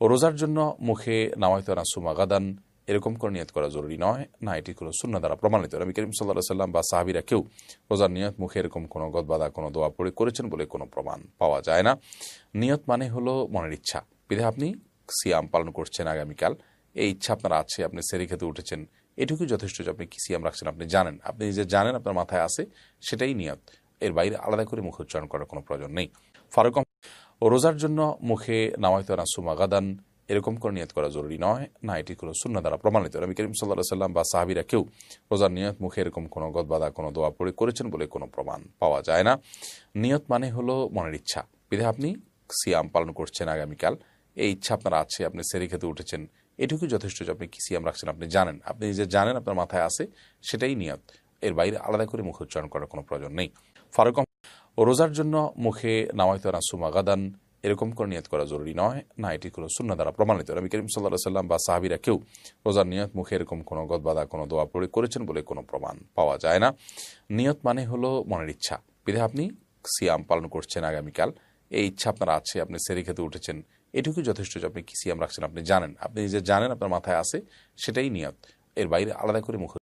ও রোজার জন্য মুখে নাওয়াইতু আন আসুমা গাদান এরকম করে নিয়ত করা জরুরি নয়, না এটি কোনো সুন্নাহ দ্বারা প্রমাণিত। নবী করিম সাল্লাল্লাহু আলাইহি ওয়াসাল্লাম বা সাহাবীরা কেউ রোজার নিয়ত মুখে এরকম কোনো গদবাদা কোনো দোয়া পড়ে করেছেন বলে কোনো প্রমাণ পাওয়া যায় না। নিয়ত মানে হলো মনের ইচ্ছা। বিধায় আপনি সিয়াম পালন করছেন আগামীকাল, এই ইচ্ছা আপনার আছে, আপনি সেহরি খেতে উঠেছেন, এটুকুই যথেষ্ট যে আপনি কি সিয়াম রাখছেন আপনি জানেন, আপনি যে জানেন আপনার মাথায় আছে সেটাই নিয়ত। এর বাইরে আলাদা করে মুখ উচ্চারণ করার কোনো প্রয়োজন নেই। ফারুক ও রোজার জন্য মুখে নাওয়াইতু আন আসুমা গাদান এরকম করে নিয়ত করা জরুরি নয়, না এটি কোনো সুন্নাহ দ্বারা প্রমাণিত। নবী করিম সাল্লাল্লাহু আলাইহি ওয়াসাল্লাম বা সাহাবীরা কেউ রোজার নিয়ত মুখে এরকম কোনো গদবাদা কোনো দোয়া পড়ে করেছেন বলে কোনো প্রমাণ পাওয়া যায় না। নিয়ত মানে হলো মনের ইচ্ছা। বিধায় আপনি সিয়াম পালন করছেন আগামীকাল, এই ইচ্ছা আপনার আছে, আপনি সেহরি খেতে উঠেছেন, এটুকুই যথেষ্ট যে আপনি কি সিয়াম রাখছেন আপনি জানেন, আপনি যে জানেন আপনার মাথায় আছে সেটাই নিয়ত। এর বাইরে আলাদা করে মুখ উচ্চারণ করার কোনো প্রয়োজন নেই। ফারুক ও রোজার জন্য মুখে নাওয়াইতু আন আসুমা গাদান এরকম করে নিয়ত করা জরুরি নয়, না এটি কোনো সুন্নাহ দ্বারা প্রমাণিত। নবী করিম সাল্লাল্লাহু আলাইহি ওয়াসাল্লাম বা সাহাবীরা কেউ রোজার নিয়ত মুখে এরকম কোনো গদবাদা কোনো দোয়া পড়ে করেছেন বলে কোনো প্রমাণ পাওয়া যায় না। নিয়ত মানে হলো মনের ইচ্ছা। বিধায় আপনি সিয়াম পালন করছেন আগামীকাল, এই ইচ্ছা আপনার আছে, আপনি সেহরি খেতে উঠেছেন, এটুকুই যথেষ্ট যে আপনি কি সিয়াম রাখছেন আপনি জানেন, আপনি যে জানেন আপনার মাথায় আছে সেটাই নিয়ত। এর বাইরে আলাদা করে মুখ